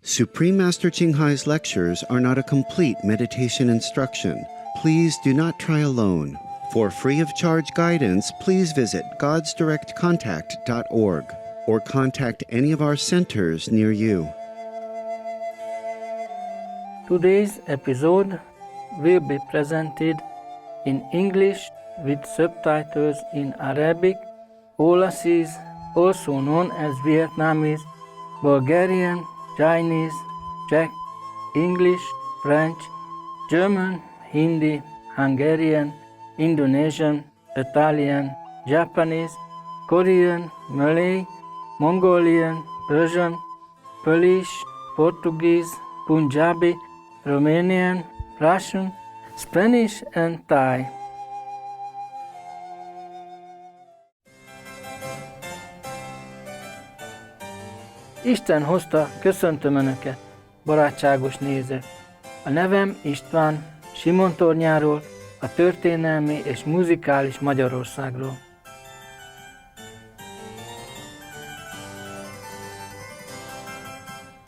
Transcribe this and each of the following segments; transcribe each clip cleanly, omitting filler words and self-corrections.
Supreme Master Ching Hai's lectures are not a complete meditation instruction. Please do not try alone. For free of charge guidance, please visit godsdirectcontact.org or contact any of our centers near you. Today's episode will be presented in English with subtitles in Arabic, Aulasese, also known as Vietnamese, Bulgarian, Chinese, Czech, English, French, German, Hindi, Hungarian, Indonesian, Italian, Japanese, Korean, Malay, Mongolian, Persian, Polish, Portuguese, Punjabi, Romanian, Russian, Spanish and Thai. Isten hozta, köszöntöm Önöket, barátságos nézők! A nevem István, Simontornyáról, a történelmi és muzikális Magyarországról.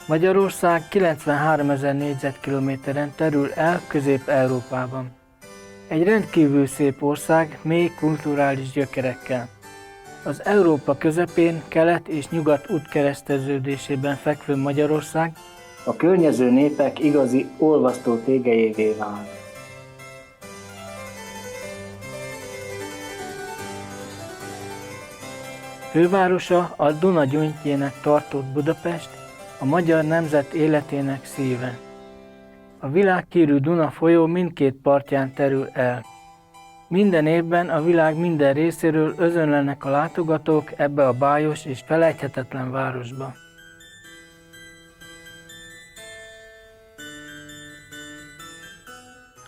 Magyarország 93 000 négyzetkilométeren terül el Közép-Európában. Egy rendkívül szép ország, mély kulturális gyökerekkel. Az Európa közepén, kelet és nyugat útkereszteződésében fekvő Magyarország a környező népek igazi olvasztó tégelyévé vált. Fővárosa a Duna gyöngyjének tartott Budapest, a magyar nemzet életének szíve. A világhírű Duna folyó mindkét partján terül el. Minden évben a világ minden részéről özönlenek a látogatók ebbe a bájos és felejthetetlen városba.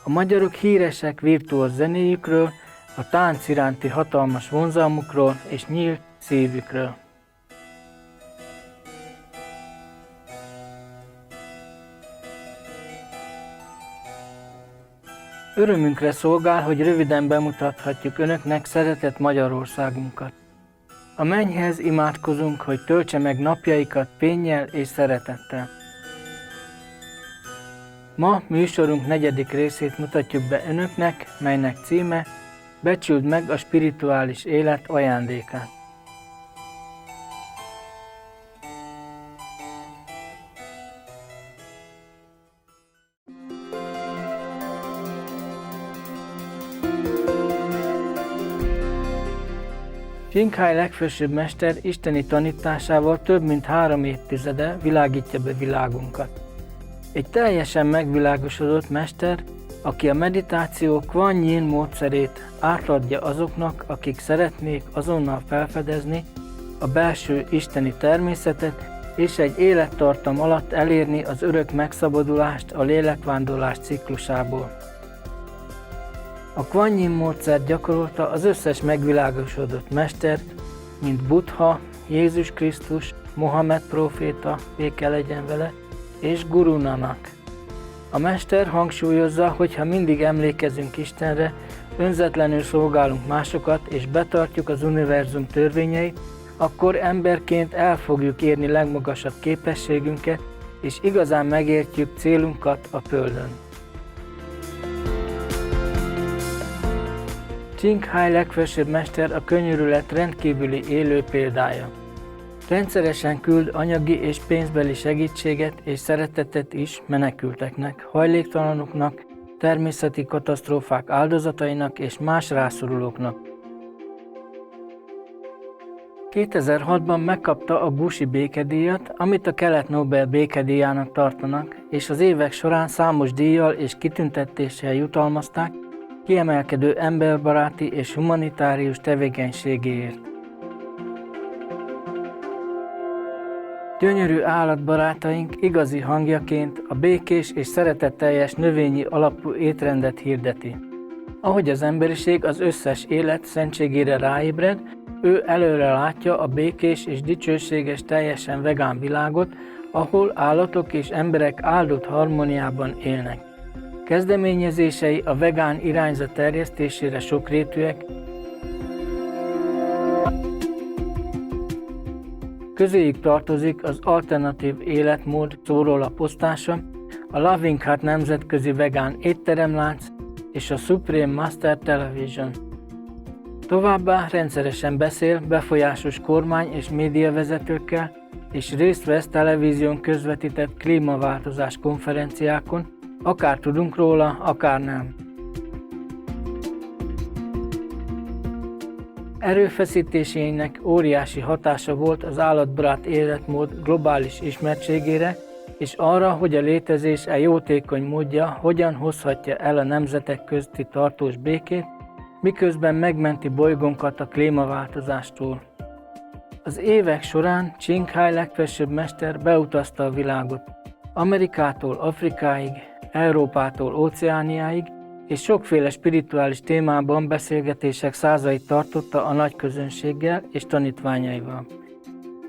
A magyarok híresek virtuóz zenéjükről, a tánc iránti hatalmas vonzalmukról és nyílt szívükről. Örömünkre szolgál, hogy röviden bemutathatjuk Önöknek szeretett Magyarországunkat. A mennyhez imádkozunk, hogy töltse meg napjaikat pénnyel és szeretettel. Ma műsorunk 4. részét mutatjuk be Önöknek, melynek címe Becsüld meg a spirituális élet ajándékát. Ching legfősebb mester isteni tanításával több mint 3 évtizede világítja be világunkat. Egy teljesen megvilágosodott mester, aki a meditáció Kuan Yin módszerét átadja azoknak, akik szeretnék azonnal felfedezni a belső isteni természetet, és egy élettartam alatt elérni az örök megszabadulást a lélekvándorlás ciklusából. A Kuan Yin módszert gyakorolta az összes megvilágosodott mester, mint Buddha, Jézus Krisztus, Mohamed próféta, béke legyen vele, és Guru Nanak. A mester hangsúlyozza, hogy ha mindig emlékezünk Istenre, önzetlenül szolgálunk másokat és betartjuk az univerzum törvényeit, akkor emberként el fogjuk érni legmagasabb képességünket, és igazán megértjük célunkat a Földön. Ching legfelsőbb mester a könyörület rendkívüli élő példája. Rendszeresen küld anyagi és pénzbeli segítséget és szeretetet is menekülteknek, hajléktalanoknak, természeti katasztrófák áldozatainak és más rászorulóknak. 2006-ban megkapta a Bushi békedíjat, amit a Kelet Nobel békedíjának tartanak, és az évek során számos díjjal és kitüntetéssel jutalmazták kiemelkedő emberbaráti és humanitárius tevékenységéért. Gyönyörű állatbarátaink igazi hangjaként a békés és szeretetteljes növényi alapú étrendet hirdeti. Ahogy az emberiség az összes élet szentségére ráébred, ő előre látja a békés és dicsőséges teljesen vegán világot, ahol állatok és emberek áldott harmóniában élnek. Kezdeményezései a vegán irányzat terjesztésére sokrétűek. Közéjük tartozik az alternatív életmód szórólapoztása, a Loving Heart nemzetközi vegán étteremlánc és a Supreme Master Television. Továbbá rendszeresen beszél befolyásos kormány és médiavezetőkkel, és részt vesz televízión közvetített klímaváltozás konferenciákon, akár tudunk róla, akár nem. Erőfeszítéseinek óriási hatása volt az állatbarát életmód globális ismertségére, és arra, hogy a létezés jótékony módja hogyan hozhatja el a nemzetek közti tartós békét, miközben megmenti bolygónkat a klímaváltozástól. Az évek során Ching legfelsőbb mester beutazta a világot, Amerikától Afrikáig, Európától Óceániáig, és sokféle spirituális témában beszélgetések százait tartotta a nagy közönséggel és tanítványaival.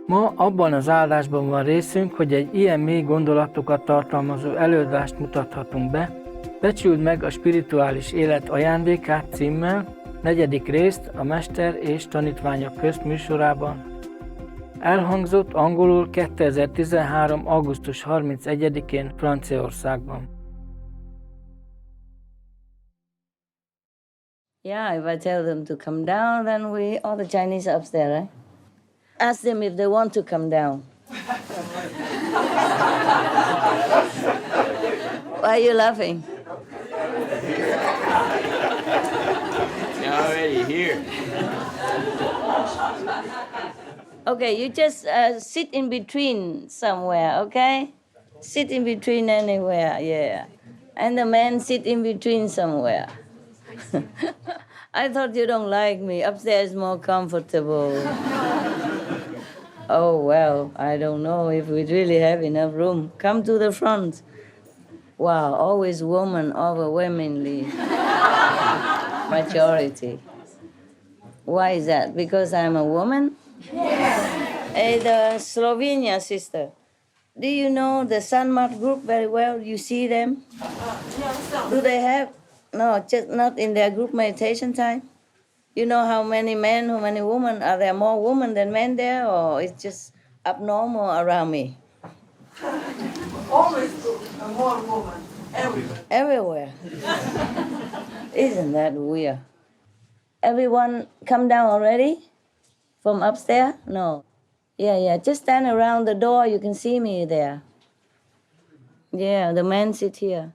Ma abban az áldásban van részünk, hogy egy ilyen mély gondolatokat tartalmazó előadást mutathatunk be. Becsüld meg a spirituális élet ajándékát címmel, 4. részt a Mester és Tanítványok közt műsorában. Elhangzott angolul 2013. augusztus 31-én Franciaországban. Yeah, if I tell them to come down, then all the Chinese are upstairs, right? Ask them if they want to come down. Why are you laughing? They're already here. Okay, you just sit in between somewhere, okay? Sit in between anywhere, yeah. And the men sit in between somewhere. I thought you don't like me. Upstairs is more comfortable. Oh, well, I don't know if we really have enough room. Come to the front. Wow, always woman overwhelmingly. Majority. Why is that? Because I'm a woman? Yes. Hey, the Slovenia sister. Do you know the Sanmat group very well? You see them? Do they have? No, just not in their group meditation time. You know how many men, how many women? Are there more women than men there, or it's just abnormal around me? Always more women, everywhere. Everywhere. Isn't that weird? Everyone come down already? From upstairs? No. Yeah, just stand around the door, you can see me there. Yeah, the men sit here.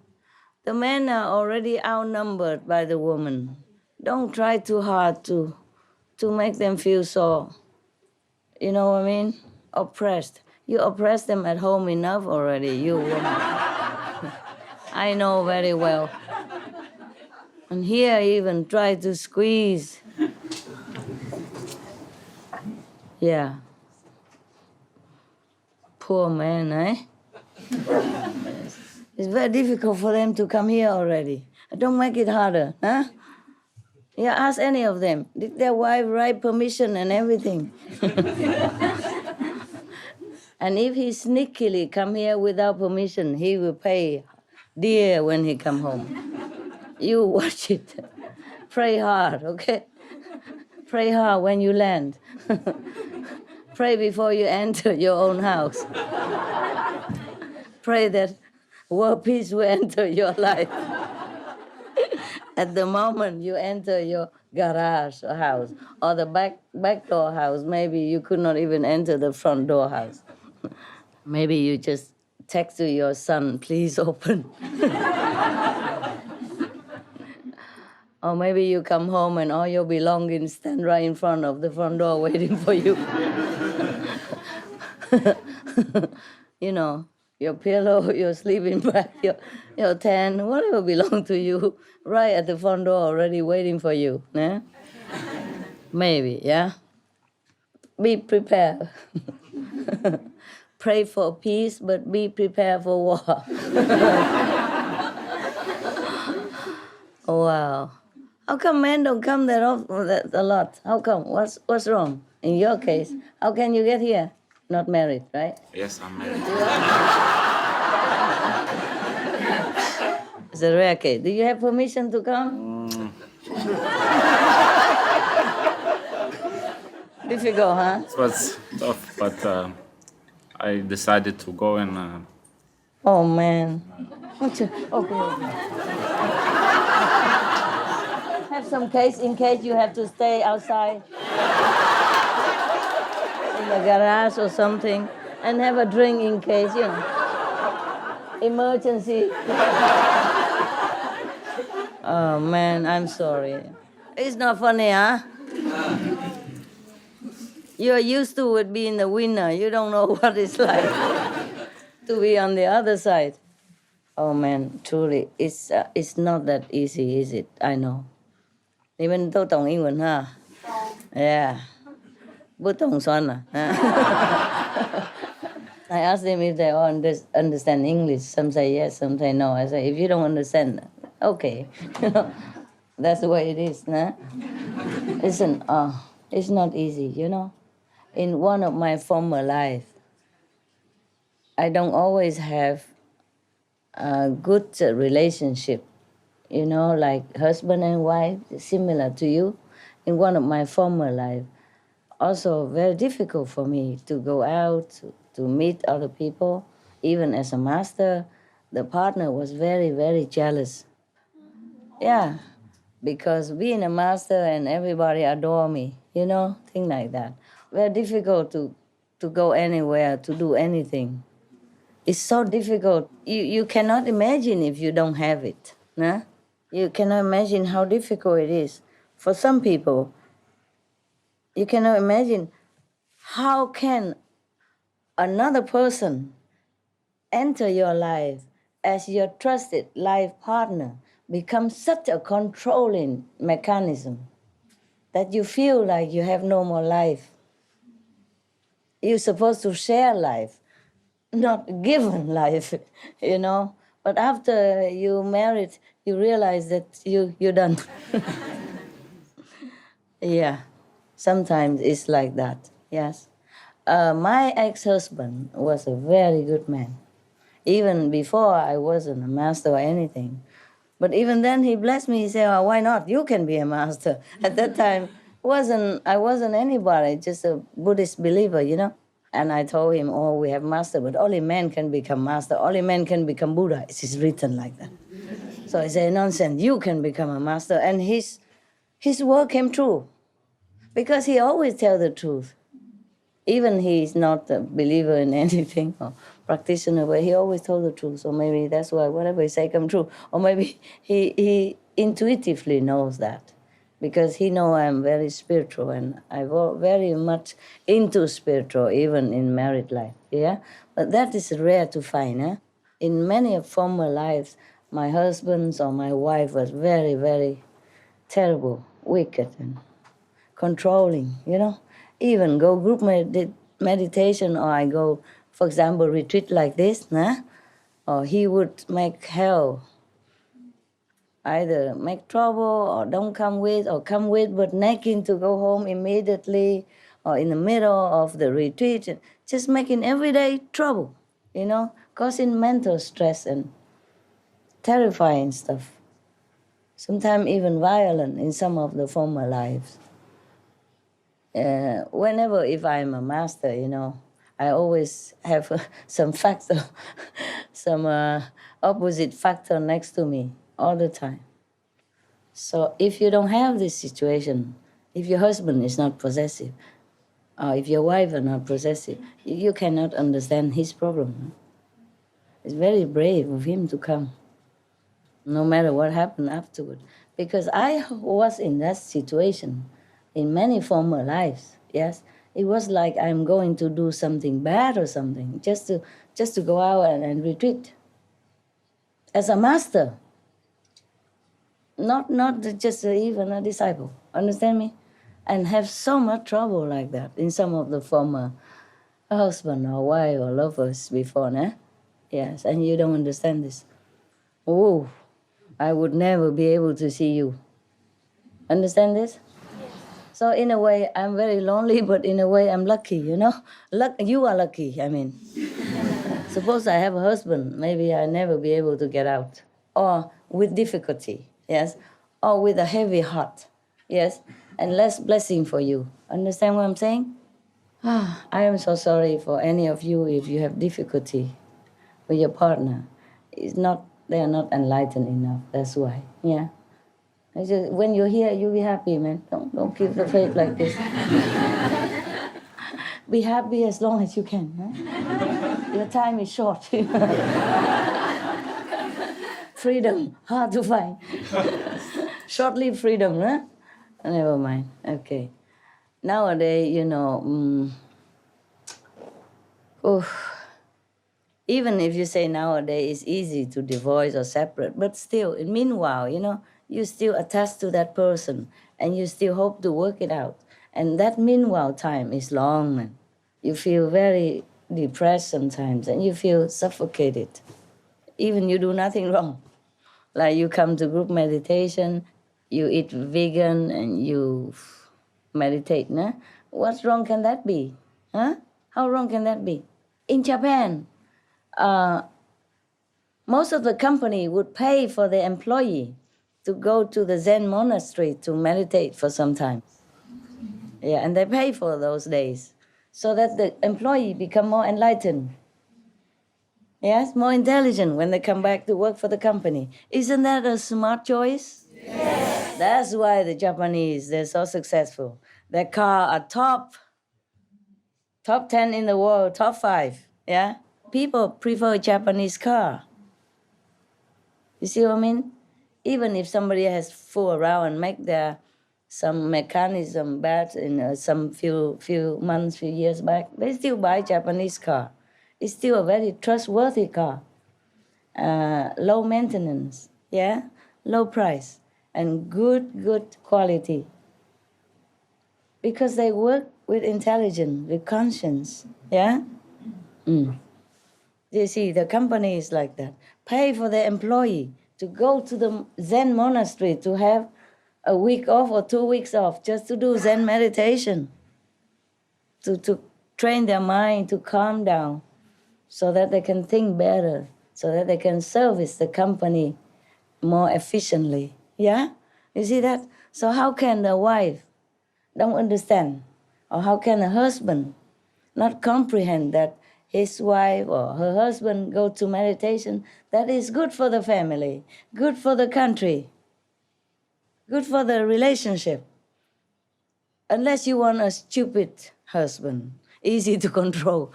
The men are already outnumbered by the women. Don't try too hard to make them feel so, you know what I mean? Oppressed. You oppress them at home enough already, you woman. I know very well. And here even try to squeeze. Yeah. Poor man, eh? It's very difficult for them to come here already. Don't make it harder, huh? Yeah, ask any of them. Did their wife write permission and everything? And if he sneakily come here without permission, he will pay dear when he come home. You watch it. Pray hard, okay? Pray hard when you land. Pray before you enter your own house. Pray that world peace will enter your life. At the moment you enter your garage or house, or the back door house, maybe you could not even enter the front door house. Maybe you just text to your son, please open. Or maybe you come home and all your belongings stand right in front of the front door waiting for you. You know, your pillow, your sleeping bag, your tent, whatever belongs to you, right at the front door already waiting for you. Yeah? Maybe, yeah? Be prepared. Pray for peace, but be prepared for war. Wow. How come men don't come that a lot? How come? What's wrong? In your case, how can you get here? Not married, right? Yes, I'm married. It's a rare case. Do you have permission to come? Difficult, huh? It was tough, but I decided to go and Oh man. Okay. Have some case in case you have to stay outside in the garage or something, and have a drink in case, emergency. Oh man, I'm sorry. It's not funny, huh? You're used to it being the winner. You don't know what it's like to be on the other side. Oh man, truly, it's not that easy, is it? I know. 你们都懂英文哈 Yeah. 不懂算了 I asked them if they all understand English. Some say yes, some say no. I say, if you don't understand, okay. That's the way it is. Nah? Listen, it's not easy, In one of my former life, I don't always have a good relationship, like husband and wife, similar to you. In one of my former life, also very difficult for me to go out, to meet other people. Even as a master, the partner was very, very jealous. Yeah, because being a master and everybody adore me, things like that. Very difficult to go anywhere, to do anything. It's so difficult. You cannot imagine if you don't have it. Nah? You cannot imagine how difficult it is. For some people, you cannot imagine how can another person enter your life as your trusted life partner, become such a controlling mechanism that you feel like you have no more life. You're supposed to share life, not given life, But after you married, you realize that you're done. Yeah, sometimes it's like that, yes. My ex-husband was a very good man. Even before I wasn't a master or anything. But even then he blessed me. He said, oh, why not? You can be a master. At that time, I wasn't anybody, just a Buddhist believer, And I told him, oh, we have master, but only men can become master. Only men can become Buddha. It is written like that. So I said, nonsense, you can become a master. And his word came true. Because he always tells the truth. Even he's not a believer in anything or practitioner, but he always told the truth. So maybe that's why whatever he say come true. Or maybe he intuitively knows that. Because he know I'm very spiritual and I'm very much into spiritual, even in married life. Yeah? But that is rare to find. Eh? In many former lives, my husband or my wife was very, very terrible, wicked, and controlling, Even go group meditation, or I go, for example, retreat like this, or he would make hell. Either make trouble or don't come with, or come with but nagging to go home immediately, or in the middle of the retreat, just making everyday trouble, causing mental stress and terrifying stuff. Sometimes even violent in some of the former lives. Whenever, if I'm a master, I always have some factor, some opposite factor next to me all the time. So if you don't have this situation, if your husband is not possessive, or if your wife are not possessive, you cannot understand his problem. It's very brave of him to come, no matter what happened afterward. Because I was in that situation in many former lives, yes. It was like I'm going to do something bad or something, just to go out and retreat. As a master, not just even a disciple, understand me? And have so much trouble like that in some of the former husband or wife or lovers before, Yes, and you don't understand this. Oh, I would never be able to see you. Understand this? So in a way, I'm very lonely, but in a way, I'm lucky, You are lucky, I mean. Suppose I have a husband, maybe I never be able to get out. Or with difficulty, yes? Or with a heavy heart, yes? and less blessing for you. Understand what I'm saying? I am so sorry for any of you if you have difficulty with your partner. They are not enlightened enough. That's why. Yeah. When you're here, you'll be happy, man. Don't keep the faith like this. Be happy as long as you can. Huh? Your time is short. Freedom, hard to find. Short-lived freedom, huh? Never mind. Okay. Nowadays, even if you say nowadays it's easy to divorce or separate, but still, meanwhile, you still attached to that person and you still hope to work it out. And that meanwhile time is long, man. You feel very depressed sometimes and you feel suffocated. Even you do nothing wrong. Like you come to group meditation, you eat vegan and you meditate, nah? What wrong can that be? Huh? How wrong can that be? In Japan, most of the company would pay for the employee to go to the Zen monastery to meditate for some time. Yeah, and they pay for those days so that the employee become more enlightened. Yes, more intelligent when they come back to work for the company. Isn't that a smart choice? Yes. That's why the Japanese, they're so successful. Their car are top 10 in the world, top 5. Yeah, people prefer Japanese car. You see what I mean? Even if somebody has fool around and make some mechanism bad in some few months, few years back, they still buy Japanese car. It's still a very trustworthy car. Low maintenance, yeah, low price, and good quality. Because they work with intelligence, with conscience, yeah. You see, the company is like that. Pay for the employee to go to the Zen monastery to have a week off or 2 weeks off just to do Zen meditation, to train their mind to calm down so that they can think better, so that they can service the company more efficiently. Yeah? You see that? So how can the wife don't understand? Or how can a husband not comprehend that his wife or her husband go to meditation? That is good for the family, good for the country, good for the relationship. Unless you want a stupid husband, easy to control,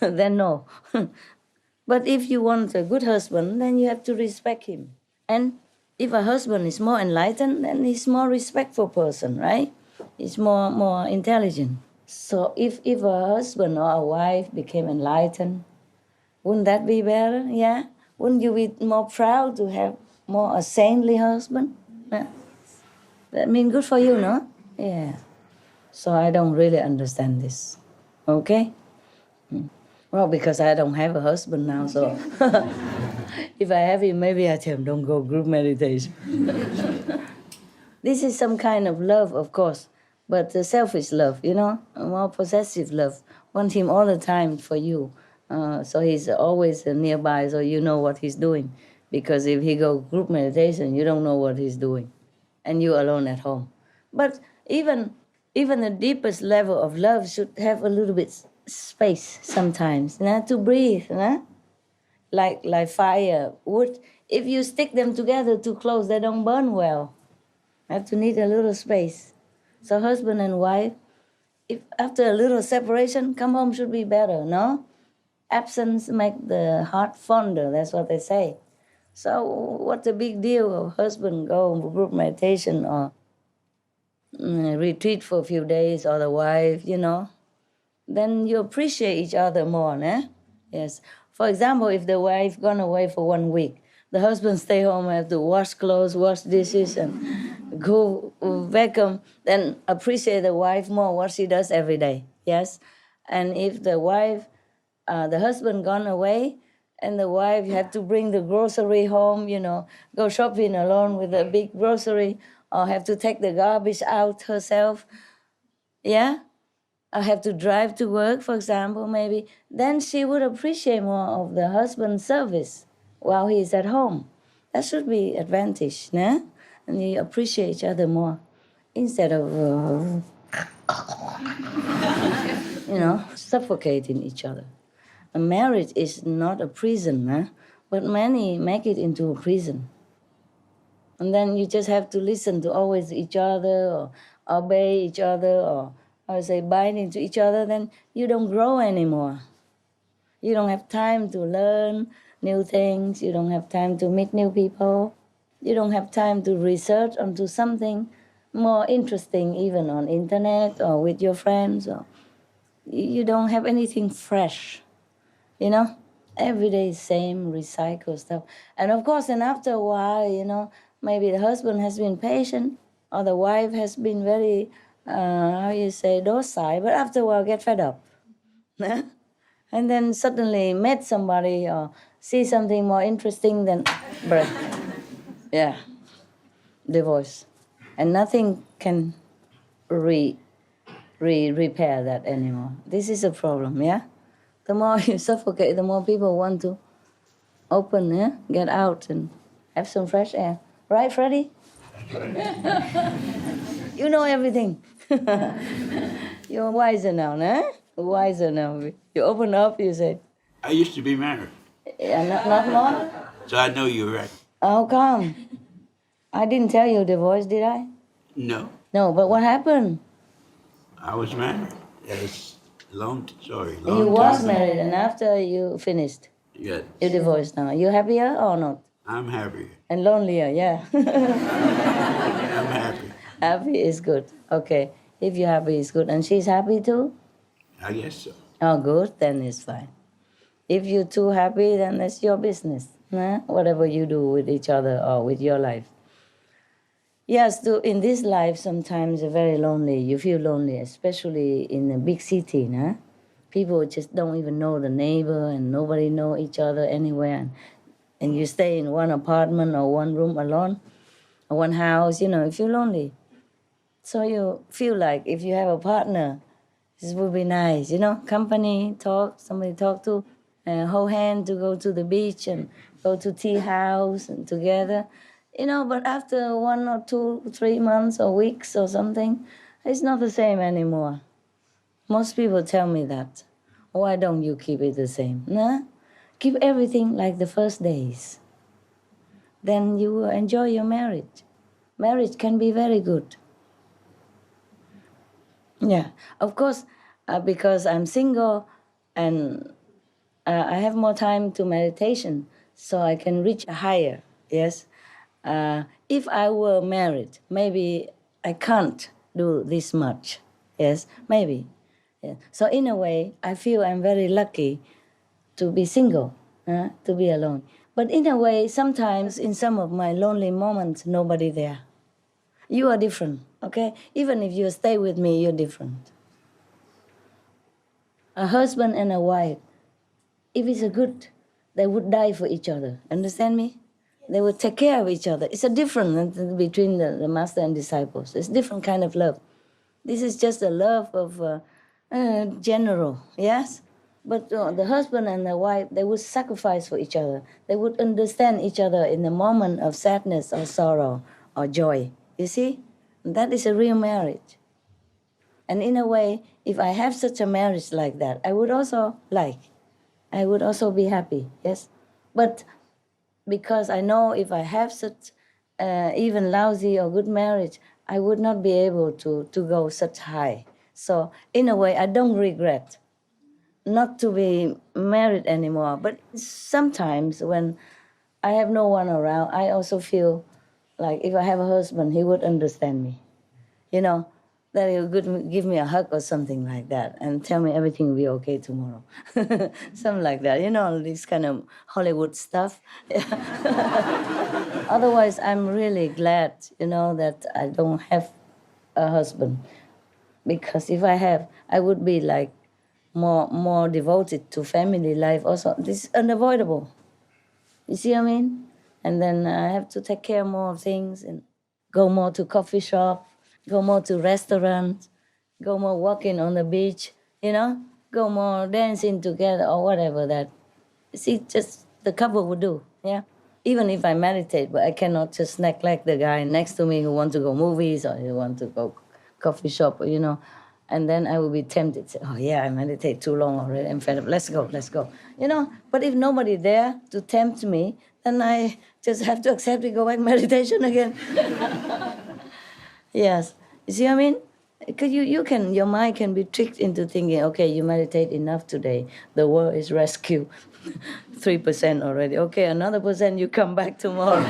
then no. But if you want a good husband, then you have to respect him. And if a husband is more enlightened, then he's more respectful person, right? He's more intelligent. So if a husband or a wife became enlightened, wouldn't that be better? Yeah? Wouldn't you be more proud to have more a saintly husband? Yeah. That means good for you, no? Yeah. So I don't really understand this. Okay? Well, because I don't have a husband now, so if I have him, maybe I tell him, don't go group meditation. This is some kind of love, of course, but the selfish love, a more possessive love. Want him all the time for you. So he's always nearby, so you know what he's doing. Because if he go group meditation, you don't know what he's doing. And you alone at home. But even the deepest level of love should have a little bit space sometimes, to breathe, like fire, wood. If you stick them together too close, they don't burn well. Have to need a little space. So husband and wife, if after a little separation, come home should be better, no? Absence make the heart fonder, that's what they say. So what's the big deal of husband go group meditation or retreat for a few days, or the wife, then you appreciate each other more, Yes. For example, if the wife gone away for 1 week, the husband stay home, have to wash clothes, wash dishes, and go vacuum, then appreciate the wife more, what she does every day, yes? And if the wife, the husband gone away, and the wife have to bring the grocery home, go shopping alone with a big grocery, or have to take the garbage out herself, yeah? I have to drive to work, for example, maybe, then she would appreciate more of the husband's service while he's at home. That should be advantage, né? And you appreciate each other more. instead of, suffocating each other. A marriage is not a prison, huh? But many make it into a prison. And then you just have to listen to always each other or obey each other or bind into each other, then you don't grow anymore. You don't have time to learn new things. You don't have time to meet new people. You don't have time to research onto something more interesting, even on internet or with your friends. Or you don't have anything fresh, Every day same recycle stuff. And of course, then after a while, maybe the husband has been patient or the wife has been very, docile, but after a while get fed up. And then suddenly met somebody or see something more interesting than break. Yeah, divorce. And nothing can repair that anymore. This is a problem, yeah? The more you suffocate, the more people want to open, yeah? Get out and have some fresh air. Right, Freddie? You know everything. You're wiser now, huh? Wiser now. You open up, you say, I used to be married, yeah, not more? so I know you're right. How come? I didn't tell you divorce, did I? No, No, but what happened? I was married. It's a long story. You was married and after you finished, Yes, you divorced now. You happier or not? I'm happy. And lonelier, yeah. I'm happy. Happy is good. Okay. If you're happy, it's good. And she's happy too? I guess so. Oh, good. Then it's fine. If you're too happy, then that's your business. Nah? Whatever you do with each other or with your life. Yes, in this life, sometimes you're very lonely. You feel lonely, especially in a big city. Nah? People just don't even know the neighbor and nobody know each other anywhere. And you stay in one apartment or one room alone or one house, you feel lonely. So you feel like if you have a partner, this would be nice, company, somebody talk to, hold hand to go to the beach and go to tea house and together. But after 1 or 2, 3 months or weeks or something, it's not the same anymore. Most people tell me that. Why don't you keep it the same? Nah? Keep everything like the first days. Then you will enjoy your marriage. Marriage can be very good. Yeah, of course, because I'm single and I have more time to meditation, so I can reach higher, yes. If I were married, maybe I can't do this much, yes, maybe. Yeah. So in a way, I feel I'm very lucky to be single, to be alone. But in a way, sometimes in some of my lonely moments, nobody there. You are different, okay? Even if you stay with me, you're different. A husband and a wife, if it's a good, they would die for each other. Understand me? They would take care of each other. It's a difference between the master and disciples. It's a different kind of love. This is just a love of general, yes? But the husband and the wife, they would sacrifice for each other. They would understand each other in the moment of sadness or sorrow or joy. You see? That is a real marriage. And in a way, if I have such a marriage like that, I would also be happy, yes? But because I know if I have such even lousy or good marriage, I would not be able to go such high. So in a way, I don't regret not to be married anymore. But sometimes when I have no one around, I also feel like if I have a husband, he would understand me. That he would give me a hug or something like that and tell me everything will be okay tomorrow. Something like that, this kind of Hollywood stuff. Otherwise, I'm really glad, that I don't have a husband. Because if I have, I would be like more devoted to family life also. This is unavoidable. You see what I mean? And then I have to take care more of things and go more to coffee shop, go more to restaurants, go more walking on the beach, go more dancing together or whatever that. See, just the couple would do, yeah? Even if I meditate, but I cannot just neglect the guy next to me who wants to go movies or who want to go coffee shop, and then I will be tempted. Say, oh yeah, I meditate too long already. I'm fed up. Let's go. But if nobody there to tempt me, then I just have to accept it, go back meditation again. Yes. You see what I mean? Because your mind can be tricked into thinking, okay, you meditate enough today. The world is rescued. 3% already. Okay, another percent, you come back tomorrow.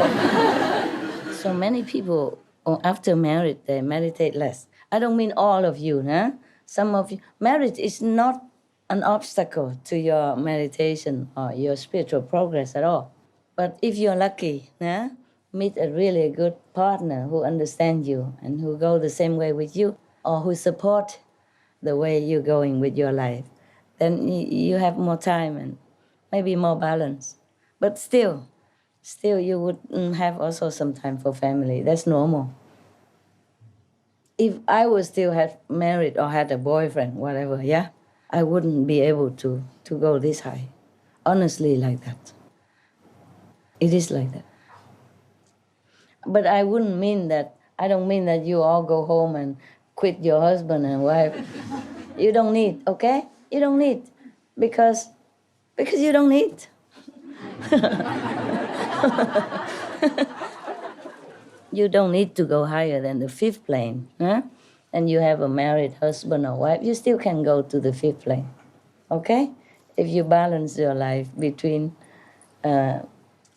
So many people, after marriage, they meditate less. I don't mean all of you, huh? Some of you. Marriage is not an obstacle to your meditation or your spiritual progress at all. But if you're lucky, meet a really good partner who understands you and who go the same way with you, or who support the way you're going with your life, then you have more time and maybe more balance. But still you would have also some time for family. That's normal. If I would still have married or had a boyfriend, whatever, I wouldn't be able to go this high. Honestly, like that. It is like that. But I don't mean that you all go home and quit your husband and wife. You don't need, okay? You don't need. Because you don't need. You don't need to go higher than the fifth plane. And you have a married husband or wife, you still can go to the fifth plane. Okay? If you balance your life between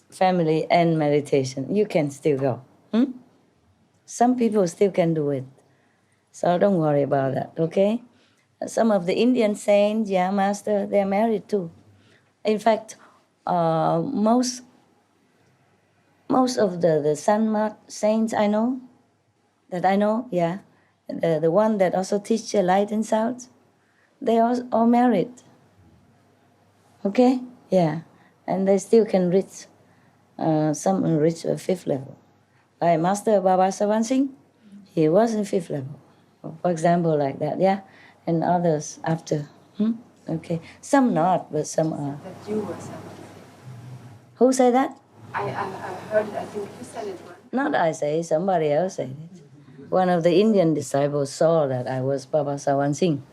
family and meditation, you can still go. Some people still can do it. So don't worry about that, okay? Some of the Indian saints, Master, they're married too. In fact, most of the San saints I know, the one that also teach light and sound, they are all married. Okay? Yeah. And they still can reach, some reach a fifth level. Like Master Baba Sawan Singh, he was in fifth level. For example, like that, and others after. Okay, some not, but some are. That you were someone. Who said that? I heard it, I think you said it once. Not I say, somebody else said it. One of the Indian disciples saw that I was Baba Sawan Singh.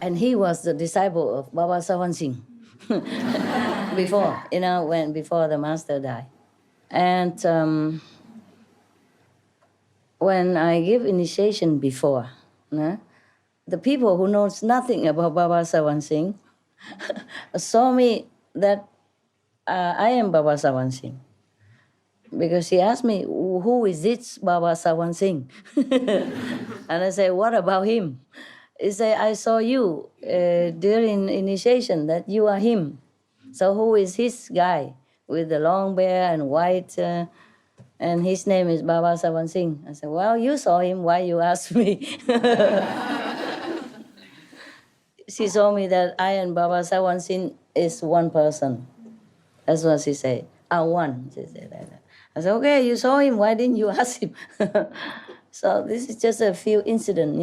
And he was the disciple of Baba Sawan Singh. Before the master died. And when I give initiation before, the people who knows nothing about Baba Sawan Singh saw me that I am Baba Sawan Singh. Because he asked me, who is this Baba Sawan Singh? And I say, what about him? He said, I saw you during initiation that you are him. So who is his guy with the long hair and white, and his name is Baba Sawan Singh? I said, well, you saw him, why you ask me? She told me that I and Baba Sawan Singh is one person. That's what she said. One, she said that. I said, okay, you saw him, why didn't you ask him? So this is just a few incidents,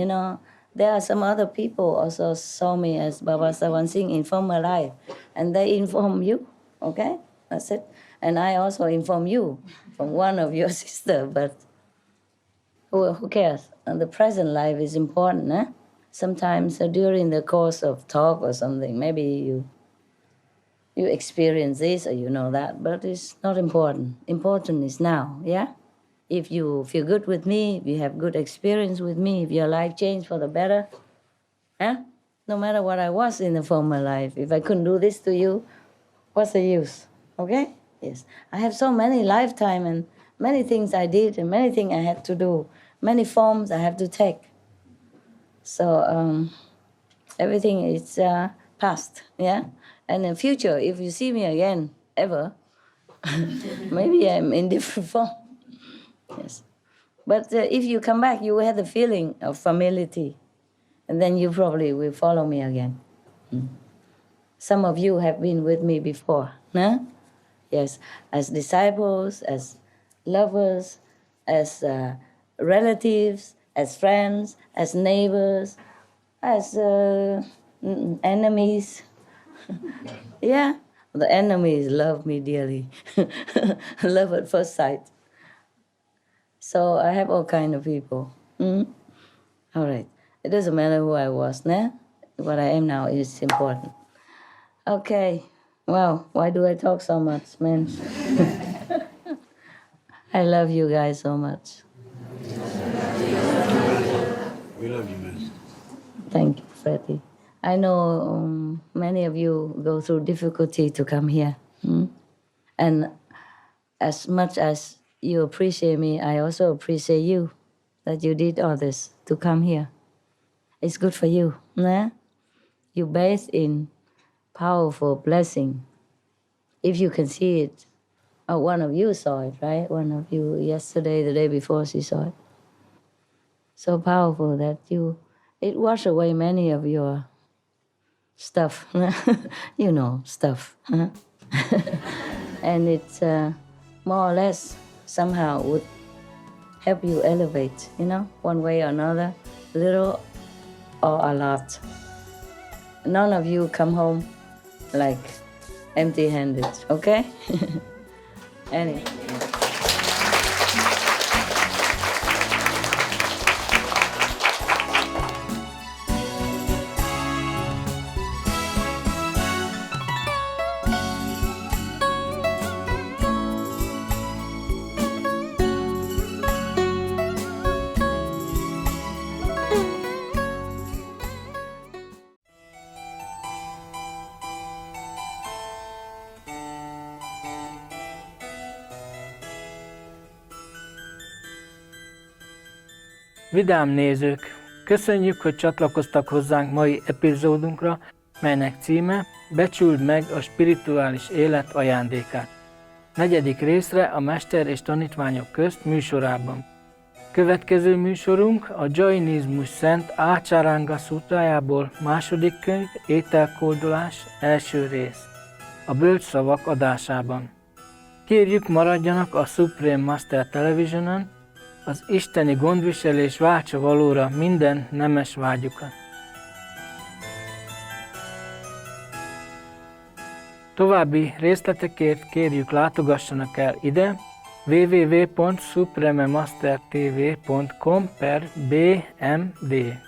There are some other people also saw me as Baba Sawan Singh in former life, and they inform you, okay? That's it. And I also inform you from one of your sisters, but who cares? And the present life is important, Sometimes during the course of talk or something, maybe you experience this or you know that, but it's not important. Important is now, If you feel good with me, if you have good experience with me, if your life changed for the better, no matter what I was in the former life, if I couldn't do this to you, what's the use? Okay? Yes. I have so many lifetime and many things I did and many things I had to do, many forms I have to take. So everything is past, And in the future, if you see me again, ever, maybe I'm in different form. Yes. But if you come back, you will have the feeling of familiarity. And then you probably will follow me again. Some of you have been with me before, Yes, as disciples, as lovers, as relatives, as friends, as neighbors, as enemies. The enemies love me dearly. Love at first sight. So I have all kind of people. All right. It doesn't matter who I was, nah? What I am now is important. Okay. Wow, why do I talk so much, man? I love you guys so much. We love you, man. Thank you, Freddie. I know many of you go through difficulty to come here. And as much as you appreciate me, I also appreciate you that you did all this to come here. It's good for you. Nah? You bathe in powerful blessing. If you can see it, one of you saw it, right? One of you yesterday, the day before, she saw it. So powerful that it washed away many of your stuff. You know, stuff. And it's more or less somehow would help you elevate, one way or another, little or a lot. None of you come home like empty-handed, okay? Anyway. Vidám nézők, köszönjük, hogy csatlakoztak hozzánk mai epizódunkra, melynek címe Becsüld meg a spirituális élet ajándékát. 4. részre a Mester és tanítványok közt műsorában. Következő műsorunk a Jainizmus Szent Ácsáranga szutrájából 2. könyv, ételkódolás, 1. rész. A bölcsszavak adásában. Kérjük, maradjanak a Supreme Master Televisionen, az isteni gondviselés váltsa valóra minden nemes vágyukat. További részletekért kérjük látogassanak el ide www.suprememastertv.com/bmd.